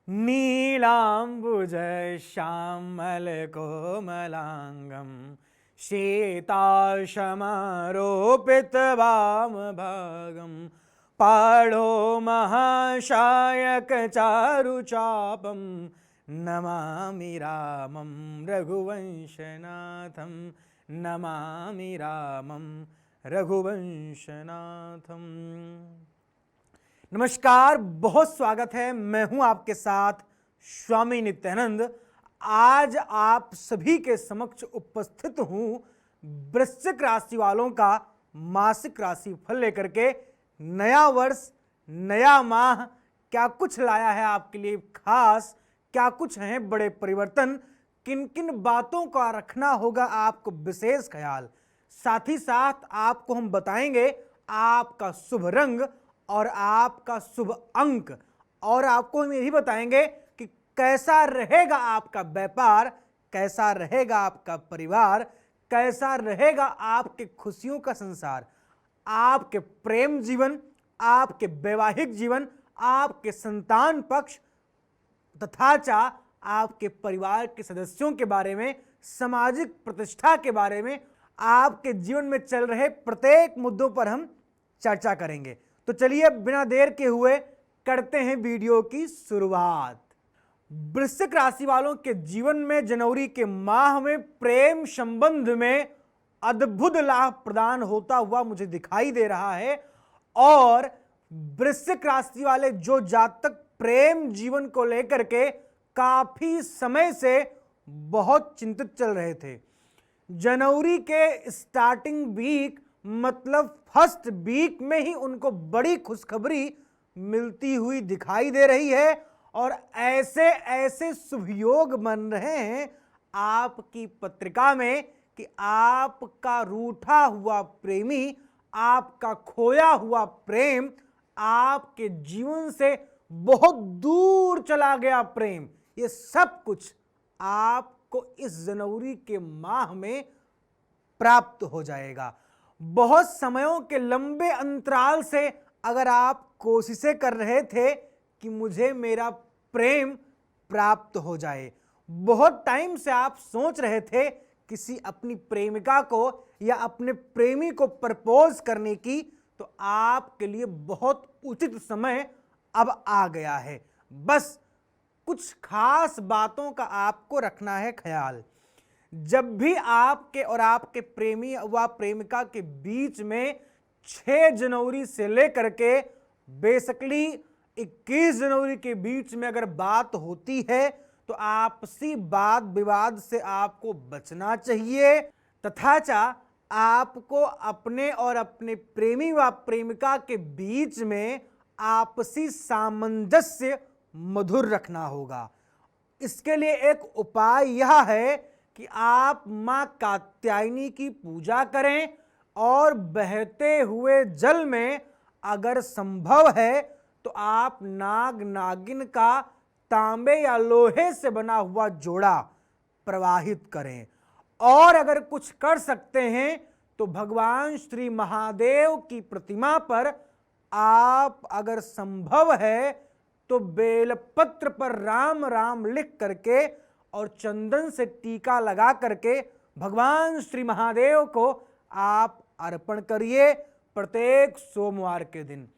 नीलाम्बुजश्यामलकोमलाङ्गं शीताशमरोपितवामभागं पाढो महाशायकचारुचापं नमामि रामं रघुवंशनाथं नमामि रामं रघुवंशनाथम। नमस्कार, बहुत स्वागत है। मैं हूं आपके साथ स्वामी नित्यानंद। आज आप सभी के समक्ष उपस्थित हूं वृश्चिक राशि वालों का मासिक राशि फल लेकर के। नया वर्ष, नया माह क्या कुछ लाया है आपके लिए खास, क्या कुछ हैं बड़े परिवर्तन, किन किन बातों का रखना होगा आपको विशेष ख्याल। साथ ही साथ आपको हम बताएंगे आपका शुभ रंग और आपका शुभ अंक, और आपको हम यही बताएंगे कि कैसा रहेगा आपका व्यापार, कैसा रहेगा आपका परिवार, कैसा रहेगा आपके खुशियों का संसार, आपके प्रेम जीवन, आपके वैवाहिक जीवन, आपके संतान पक्ष तथा आपके परिवार के सदस्यों के बारे में, सामाजिक प्रतिष्ठा के बारे में, आपके जीवन में चल रहे प्रत्येक मुद्दों पर हम चर्चा करेंगे। तो चलिए बिना देर के हुए करते हैं वीडियो की शुरुआत। वृश्चिक राशि वालों के जीवन में जनवरी के माह में प्रेम संबंध में अद्भुत लाभ प्रदान होता हुआ मुझे दिखाई दे रहा है। और वृश्चिक राशि वाले जो जातक प्रेम जीवन को लेकर के काफी समय से बहुत चिंतित चल रहे थे, जनवरी के स्टार्टिंग वीक मतलब फर्स्ट वीक में ही उनको बड़ी खुशखबरी मिलती हुई दिखाई दे रही है। और ऐसे ऐसे शुभ योग बन रहे हैं आपकी पत्रिका में कि आपका रूठा हुआ प्रेमी, आपका खोया हुआ प्रेम, आपके जीवन से बहुत दूर चला गया प्रेम, ये सब कुछ आपको इस जनवरी के माह में प्राप्त हो जाएगा। बहुत समयों के लंबे अंतराल से अगर आप कोशिशें कर रहे थे कि मुझे मेरा प्रेम प्राप्त हो जाए, बहुत टाइम से आप सोच रहे थे किसी अपनी प्रेमिका को या अपने प्रेमी को प्रपोज करने की, तो आपके लिए बहुत उचित समय अब आ गया है। बस कुछ खास बातों का आपको रखना है ख्याल। जब भी आपके और आपके प्रेमी व प्रेमिका के बीच में 6 जनवरी से लेकर के बेसिकली 21 जनवरी के बीच में अगर बात होती है, तो आपसी वाद विवाद से आपको बचना चाहिए तथा आपको अपने और अपने प्रेमी व प्रेमिका के बीच में आपसी सामंजस्य मधुर रखना होगा। इसके लिए एक उपाय यह है कि आप मां कात्यायनी की पूजा करें और बहते हुए जल में अगर संभव है तो आप नाग नागिन का तांबे या लोहे से बना हुआ जोड़ा प्रवाहित करें। और अगर कुछ कर सकते हैं तो भगवान श्री महादेव की प्रतिमा पर आप अगर संभव है तो बेलपत्र पर राम राम लिख करके और चंदन से टीका लगा करके भगवान श्री महादेव को आप अर्पण करिए प्रत्येक सोमवार के दिन।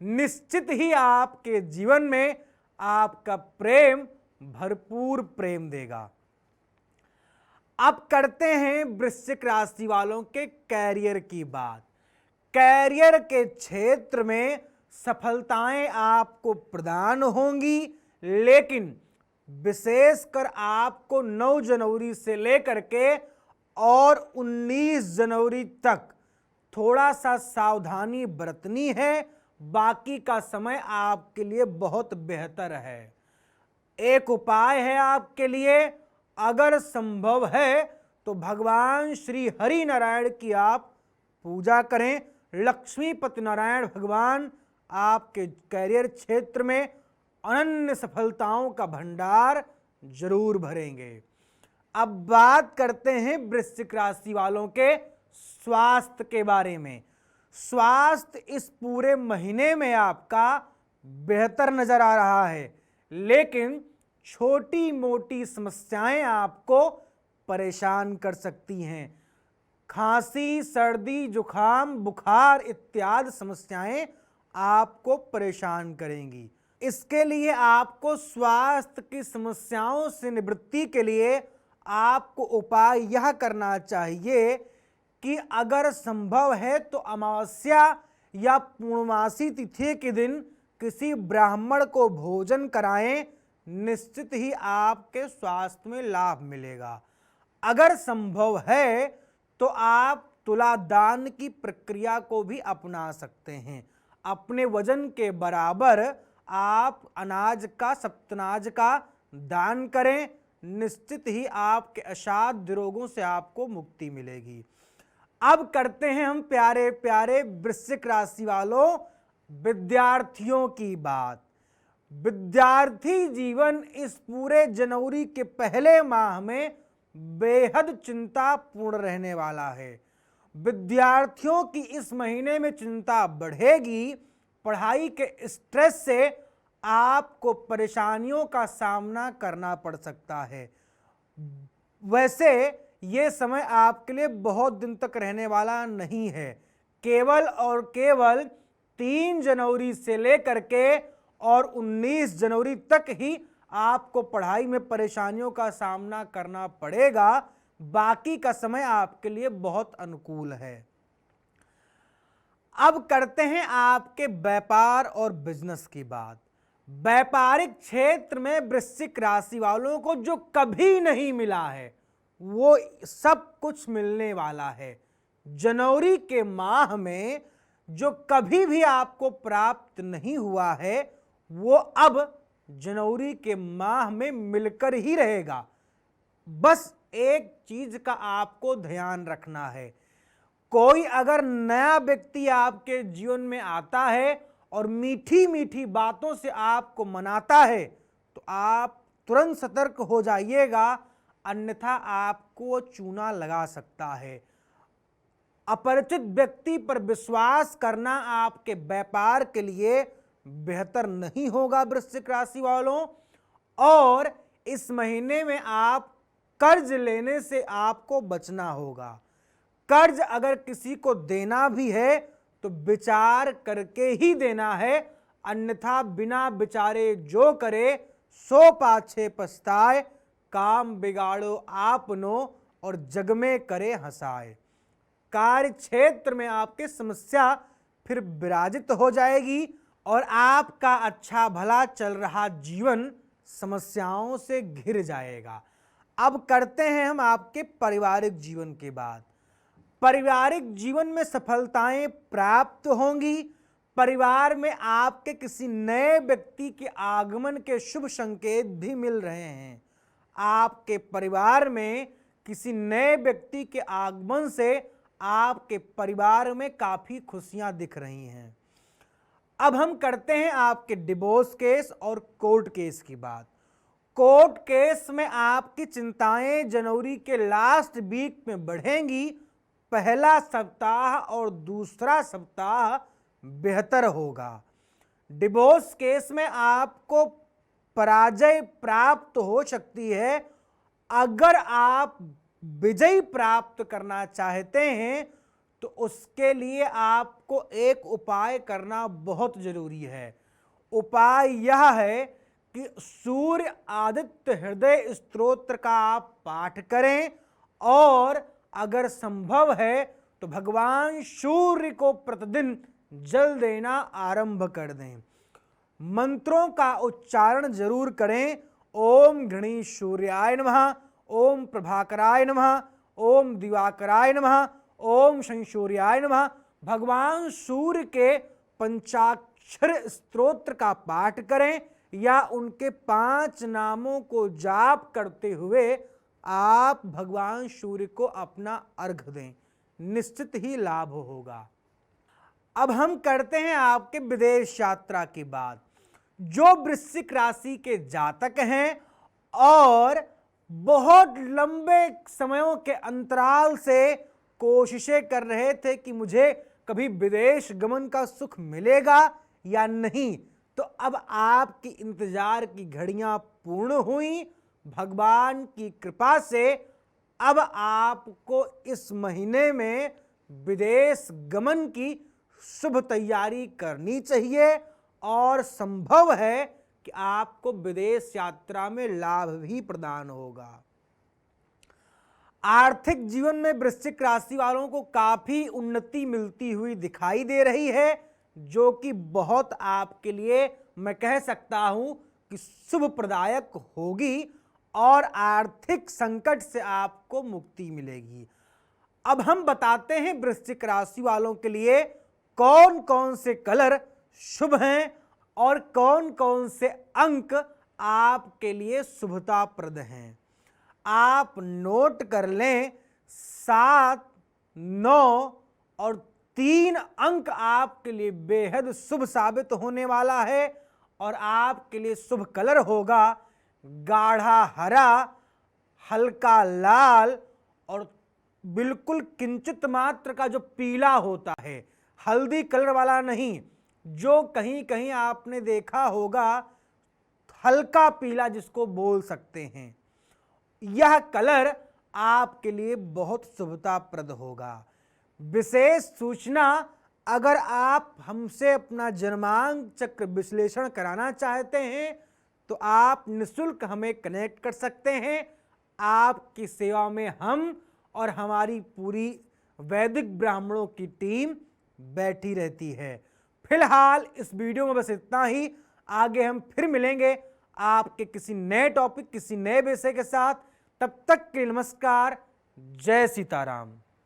निश्चित ही आपके जीवन में आपका प्रेम भरपूर प्रेम देगा। अब करते हैं वृश्चिक राशि वालों के कैरियर की बात। कैरियर के क्षेत्र में सफलताएं आपको प्रदान होंगी, लेकिन विशेषकर आपको 9 जनवरी से लेकर के और 19 जनवरी तक थोड़ा सा सावधानी बरतनी है। बाकी का समय आपके लिए बहुत बेहतर है। एक उपाय है आपके लिए, अगर संभव है तो भगवान श्री हरि नारायण की आप पूजा करें। लक्ष्मीपति नारायण भगवान आपके कैरियर क्षेत्र में अनन्य सफलताओं का भंडार जरूर भरेंगे। अब बात करते हैं वृश्चिक राशि वालों के स्वास्थ्य के बारे में। स्वास्थ्य इस पूरे महीने में आपका बेहतर नजर आ रहा है, लेकिन छोटी मोटी समस्याएं आपको परेशान कर सकती हैं। खांसी, सर्दी, जुखाम, बुखार इत्यादि समस्याएं आपको परेशान करेंगी। इसके लिए आपको स्वास्थ्य की समस्याओं से निवृत्ति के लिए आपको उपाय यह करना चाहिए कि अगर संभव है तो अमावस्या या पूर्णमासी तिथि के दिन किसी ब्राह्मण को भोजन कराएं, निश्चित ही आपके स्वास्थ्य में लाभ मिलेगा। अगर संभव है तो आप तुला दान की प्रक्रिया को भी अपना सकते हैं। अपने वजन के बराबर आप अनाज का, सप्तनाज का दान करें, निश्चित ही आपके असाध्य रोगों से आपको मुक्ति मिलेगी। अब करते हैं हम प्यारे प्यारे वृश्चिक राशि वालों विद्यार्थियों की बात। विद्यार्थी जीवन इस पूरे जनवरी के पहले माह में बेहद चिंतापूर्ण रहने वाला है। विद्यार्थियों की इस महीने में चिंता बढ़ेगी। पढ़ाई के स्ट्रेस से आपको परेशानियों का सामना करना पड़ सकता है। वैसे ये समय आपके लिए बहुत दिन तक रहने वाला नहीं है। केवल और केवल 3 जनवरी से लेकर के और 19 जनवरी तक ही आपको पढ़ाई में परेशानियों का सामना करना पड़ेगा। बाकी का समय आपके लिए बहुत अनुकूल है। अब करते हैं आपके व्यापार और बिजनेस की बात। व्यापारिक क्षेत्र में वृश्चिक राशि वालों को जो कभी नहीं मिला है वो सब कुछ मिलने वाला है। जनवरी के माह में जो कभी भी आपको प्राप्त नहीं हुआ है वो अब जनवरी के माह में मिलकर ही रहेगा। बस एक चीज का आपको ध्यान रखना है, कोई अगर नया व्यक्ति आपके जीवन में आता है और मीठी मीठी बातों से आपको मनाता है तो आप तुरंत सतर्क हो जाइएगा, अन्यथा आपको चूना लगा सकता है। अपरिचित व्यक्ति पर विश्वास करना आपके व्यापार के लिए बेहतर नहीं होगा वृश्चिक राशि वालों। और इस महीने में आप कर्ज लेने से आपको बचना होगा। कर्ज अगर किसी को देना भी है तो विचार करके ही देना है, अन्यथा बिना विचारे जो करे सो पाछे पछताए। काम बिगाड़ो आपनो और जग में करे हंसाए। कार्य क्षेत्र में आपकी समस्या फिर विराजित हो जाएगी और आपका अच्छा भला चल रहा जीवन समस्याओं से घिर जाएगा। अब करते हैं हम आपके पारिवारिक जीवन की बात। पारिवारिक जीवन में सफलताएं प्राप्त होंगी। परिवार में आपके किसी नए व्यक्ति के आगमन के शुभ संकेत भी मिल रहे हैं। आपके परिवार में किसी नए व्यक्ति के आगमन से आपके परिवार में काफी खुशियां दिख रही हैं। अब हम करते हैं आपके डिवोर्स केस और कोर्ट केस की बात। कोर्ट केस में आपकी चिंताएं जनवरी के लास्ट वीक में बढ़ेंगी। पहला सप्ताह और दूसरा सप्ताह बेहतर होगा। डिवोर्स केस में आपको पराजय प्राप्त हो सकती है। अगर आप विजय प्राप्त करना चाहते हैं तो उसके लिए आपको एक उपाय करना बहुत जरूरी है। उपाय यह है कि सूर्य आदित्य हृदय स्तोत्र का आप पाठ करें और अगर संभव है तो भगवान सूर्य को प्रतिदिन जल देना आरंभ कर दें। मंत्रों का उच्चारण जरूर करें। ओम घृणी सूर्याय नमः, ओम प्रभाकराय नमः, ओम दिवाकराय नमः, ओम शंसूर्याय नमः। भगवान सूर्य के पंचाक्षर स्तोत्र का पाठ करें या उनके 5 नामों को जाप करते हुए आप भगवान सूर्य को अपना अर्घ दें, निश्चित ही लाभ होगा। अब हम करते हैं आपके विदेश यात्रा की बात। जो वृश्चिक राशि के जातक हैं और बहुत लंबे समयों के अंतराल से कोशिशें कर रहे थे कि मुझे कभी विदेश गमन का सुख मिलेगा या नहीं, तो अब आपकी इंतजार की घड़ियां पूर्ण हुई। भगवान की कृपा से अब आपको इस महीने में विदेश गमन की शुभ तैयारी करनी चाहिए और संभव है कि आपको विदेश यात्रा में लाभ भी प्रदान होगा। आर्थिक जीवन में वृश्चिक राशि वालों को काफी उन्नति मिलती हुई दिखाई दे रही है, जो कि बहुत आपके लिए मैं कह सकता हूं कि शुभ प्रदायक होगी और आर्थिक संकट से आपको मुक्ति मिलेगी। अब हम बताते हैं वृश्चिक राशि वालों के लिए कौन कौन से कलर शुभ हैं और कौन कौन से अंक आपके लिए शुभताप्रद हैं। आप नोट कर लें, 7, 9 और 3 अंक आपके लिए बेहद शुभ साबित होने वाला है और आपके लिए शुभ कलर होगा गाढ़ा हरा, हल्का लाल और बिल्कुल किंचित मात्र का जो पीला होता है, हल्दी कलर वाला नहीं, जो कहीं कहीं आपने देखा होगा हल्का पीला जिसको बोल सकते हैं। यह कलर आपके लिए बहुत शुभताप्रद होगा। विशेष सूचना, अगर आप हमसे अपना जन्मांक चक्र विश्लेषण कराना चाहते हैं तो आप निःशुल्क हमें कनेक्ट कर सकते हैं। आपकी सेवा में हम और हमारी पूरी वैदिक ब्राह्मणों की टीम बैठी रहती है। फिलहाल इस वीडियो में बस इतना ही। आगे हम फिर मिलेंगे आपके किसी नए टॉपिक, किसी नए विषय के साथ। तब तक के नमस्कार, जय सीताराम।